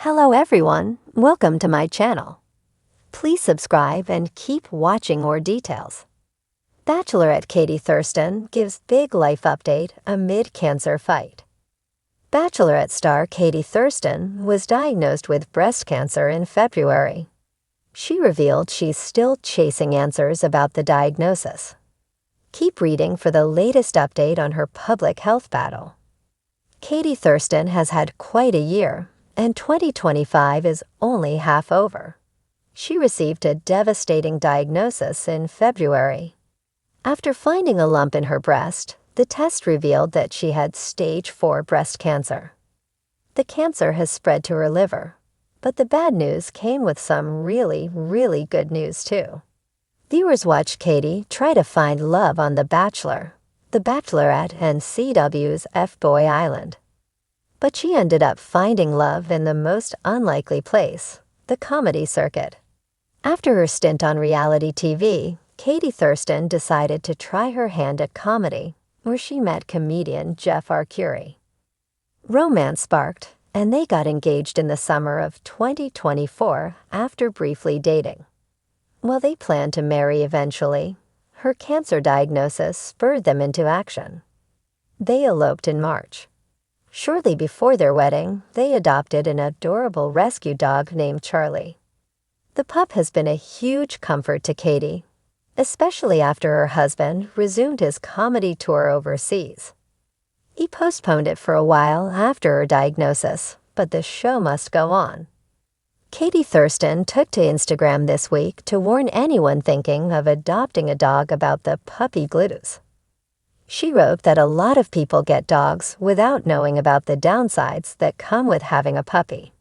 Hello everyone, welcome to my channel. Please subscribe and keep watching more details. Bachelorette Katie Thurston gives big life update amid cancer fight. Bachelorette star Katie Thurston was diagnosed with breast cancer in February. She revealed she's still chasing answers about the diagnosis. Keep reading for the latest update on her public health battle. Katie Thurston has had quite a year, and 2025 is only half over. She received a devastating diagnosis in February. After finding a lump in her breast, the test revealed that she had stage 4 breast cancer. The cancer has spread to her liver, but the bad news came with some really good news too. Viewers watched Katie try to find love on The Bachelor, The Bachelorette, and CW's F-Boy Island. But she ended up finding love in the most unlikely place, the comedy circuit. After her stint on reality TV, Katie Thurston decided to try her hand at comedy, where she met comedian Jeff Arcuri. Romance sparked, and they got engaged in the summer of 2024 after briefly dating. While they planned to marry eventually, her cancer diagnosis spurred them into action. They eloped in March. Shortly before their wedding, they adopted an adorable rescue dog named Charlie. The pup has been a huge comfort to Katie, especially after her husband resumed his comedy tour overseas. He postponed it for a while after her diagnosis, but the show must go on. Katie Thurston took to Instagram this week to warn anyone thinking of adopting a dog about the puppy blues. She wrote that a lot of people get dogs without knowing about the downsides that come with having a puppy.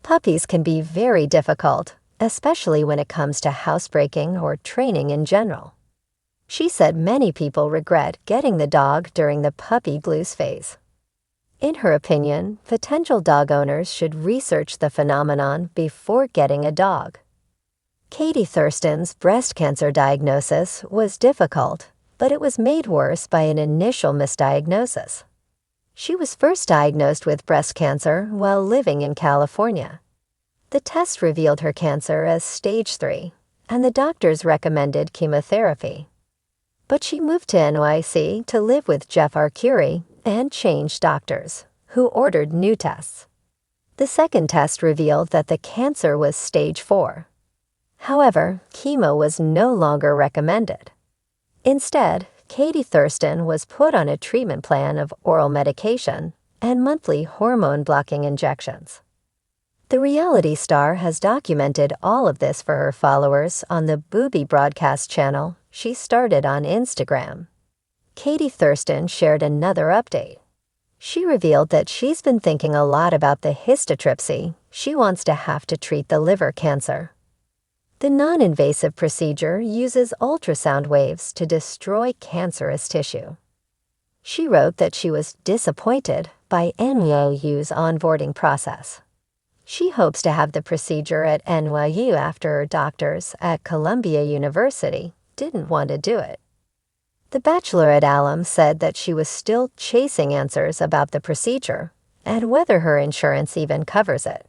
Puppies can be very difficult, especially when it comes to housebreaking or training in general. She said many people regret getting the dog during the puppy blues phase. In her opinion, potential dog owners should research the phenomenon before getting a dog. Katie Thurston's breast cancer diagnosis was difficult, but it was made worse by an initial misdiagnosis. She was first diagnosed with breast cancer while living in California. The test revealed her cancer as stage 3, and the doctors recommended chemotherapy. But she moved to NYC to live with Jeff Arcuri and changed doctors, who ordered new tests. The second test revealed that the cancer was stage 4. However, chemo was no longer recommended. Instead, Katie Thurston was put on a treatment plan of oral medication and monthly hormone-blocking injections. The reality star has documented all of this for her followers on the Booby broadcast channel she started on Instagram. Katie Thurston shared another update. She revealed that she's been thinking a lot about the histotripsy she wants to have to treat the liver cancer. The non-invasive procedure uses ultrasound waves to destroy cancerous tissue. She wrote that she was disappointed by NYU's onboarding process. She hopes to have the procedure at NYU after her doctors at Columbia University didn't want to do it. The Bachelorette alum said that she was still chasing answers about the procedure and whether her insurance even covers it.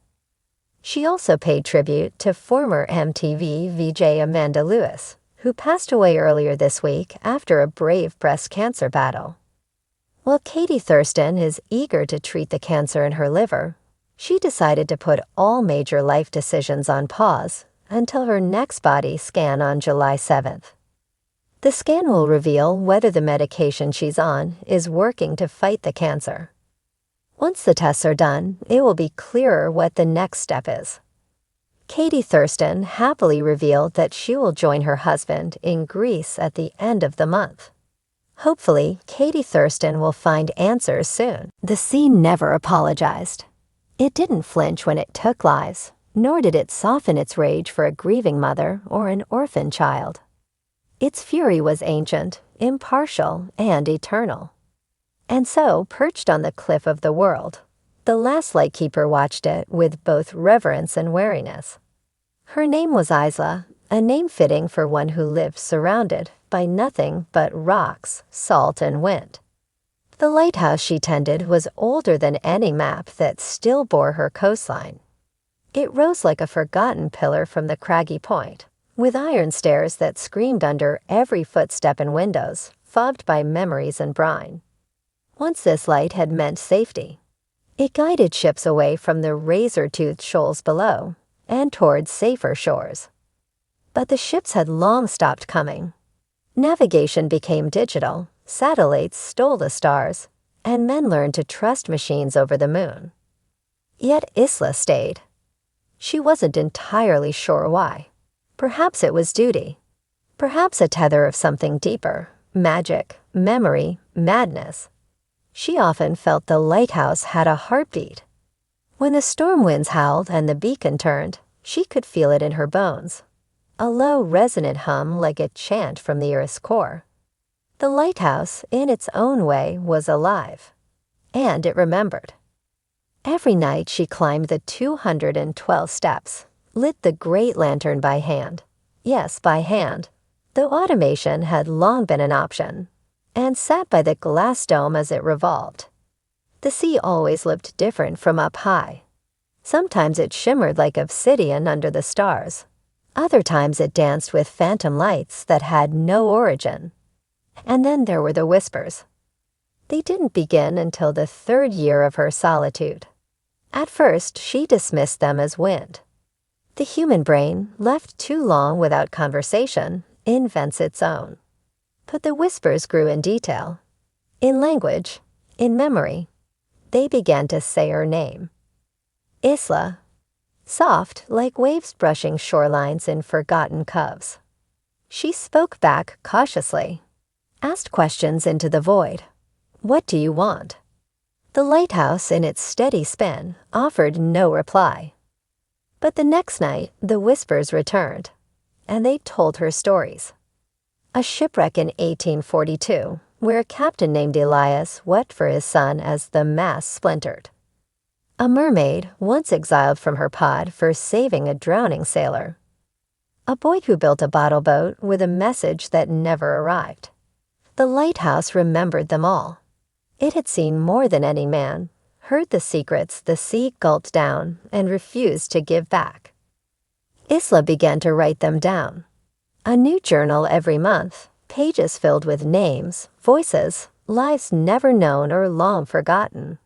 She also paid tribute to former MTV VJ Amanda Lewis, who passed away earlier this week after a brave breast cancer battle. While Katie Thurston is eager to treat the cancer in her liver, she decided to put all major life decisions on pause until her next body scan on July 7th. The scan will reveal whether the medication she's on is working to fight the cancer. Once the tests are done, it will be clearer what the next step is. Katie Thurston happily revealed that she will join her husband in Greece at the end of the month. Hopefully, Katie Thurston will find answers soon. The scene never apologized. It didn't flinch when it took lives, nor did it soften its rage for a grieving mother or an orphan child. Its fury was ancient, impartial, and eternal. And so, perched on the cliff of the world, the last lightkeeper watched it with both reverence and wariness. Her name was Isla, a name fitting for one who lived surrounded by nothing but rocks, salt, and wind. The lighthouse she tended was older than any map that still bore her coastline. It rose like a forgotten pillar from the craggy point, with iron stairs that screamed under every footstep and windows, fogged by memories and brine. Once this light had meant safety. It guided ships away from the razor-toothed shoals below and towards safer shores. But the ships had long stopped coming. Navigation became digital, satellites stole the stars, and men learned to trust machines over the moon. Yet Isla stayed. She wasn't entirely sure why. Perhaps it was duty. Perhaps a tether of something deeper, magic, memory, madness. She often felt the lighthouse had a heartbeat. When the storm winds howled and the beacon turned, she could feel it in her bones. A low, resonant hum like a chant from the earth's core. The lighthouse, in its own way, was alive. And it remembered. Every night she climbed the 212 steps, lit the great lantern by hand. Yes, by hand, though automation had long been an option, and sat by the glass dome as it revolved. The sea always looked different from up high. Sometimes it shimmered like obsidian under the stars. Other times it danced with phantom lights that had no origin. And then there were the whispers. They didn't begin until the 3rd year of her solitude. At first, she dismissed them as wind. The human brain, left too long without conversation, invents its own. But the whispers grew in detail. In language, in memory. They began to say her name. Isla. Soft, like waves brushing shorelines in forgotten coves. She spoke back cautiously. Asked questions into the void. What do you want? The lighthouse, in its steady spin, offered no reply. But the next night, the whispers returned, and they told her stories. A shipwreck in 1842, where a captain named Elias wept for his son as the mast splintered. A mermaid, once exiled from her pod for saving a drowning sailor. A boy who built a bottle boat with a message that never arrived. The lighthouse remembered them all. It had seen more than any man, heard the secrets the sea gulped down, and refused to give back. Isla began to write them down. A new journal every month, pages filled with names, voices, lives never known or long forgotten.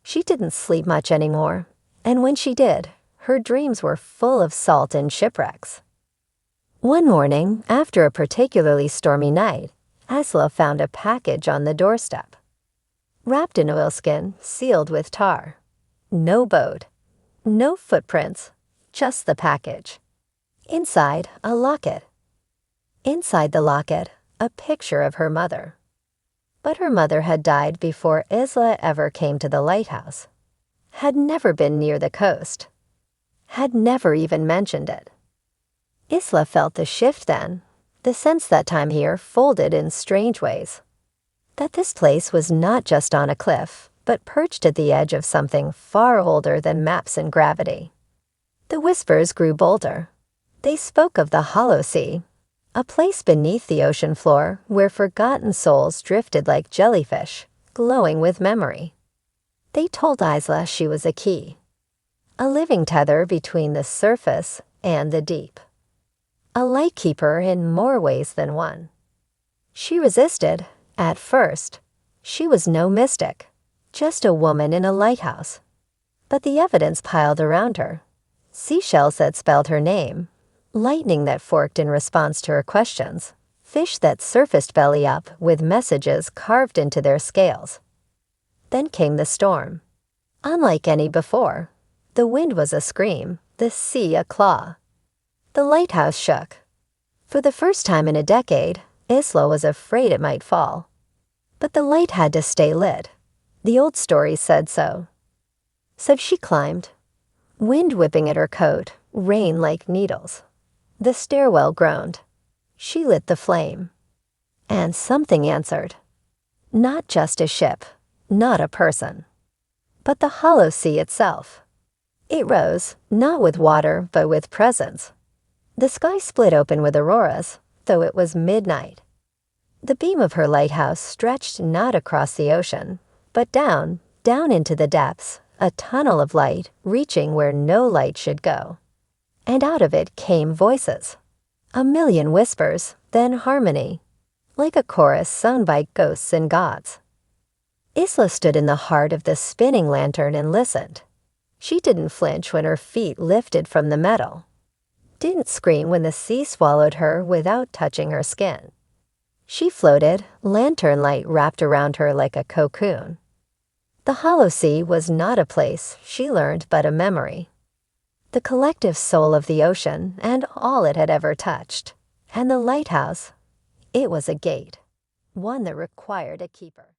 She didn't sleep much anymore, and when she did, her dreams were full of salt and shipwrecks. One morning, after a particularly stormy night, Isla found a package on the doorstep. Wrapped in oilskin, sealed with tar. No boat. No footprints. Just the package. Inside, a locket. Inside the locket, a picture of her mother. But her mother had died before Isla ever came to the lighthouse. Had never been near the coast. Had never even mentioned it. Isla felt the shift then, the sense that time here folded in strange ways. That this place was not just on a cliff, but perched at the edge of something far older than maps and gravity. The whispers grew bolder. They spoke of the hollow sea, a place beneath the ocean floor where forgotten souls drifted like jellyfish, glowing with memory. They told Isla she was a key, a living tether between the surface and the deep, a lightkeeper in more ways than one. She resisted. At first, she was no mystic, just a woman in a lighthouse. But the evidence piled around her. Seashells that spelled her name, lightning that forked in response to her questions, fish that surfaced belly up with messages carved into their scales. Then came the storm. Unlike any before, the wind was a scream, the sea a claw. The lighthouse shook. For the first time in a decade, Isla was afraid it might fall. But the light had to stay lit. The old story said so. So she climbed. Wind whipping at her coat, rain like needles. The stairwell groaned. She lit the flame. And something answered. Not just a ship, not a person, but the hollow sea itself. It rose, not with water, but with presence. The sky split open with auroras, though it was midnight. The beam of her lighthouse stretched not across the ocean, but down into the depths, a tunnel of light reaching where no light should go. And out of it came voices. A million whispers, then harmony, like a chorus sung by ghosts and gods. Isla stood in the heart of the spinning lantern and listened. She didn't flinch when her feet lifted from the metal, didn't scream when the sea swallowed her without touching her skin. She floated, lantern light wrapped around her like a cocoon. The hollow sea was not a place, she learned, but a memory. The collective soul of the ocean and all it had ever touched. And the lighthouse, it was a gate, one that required a keeper.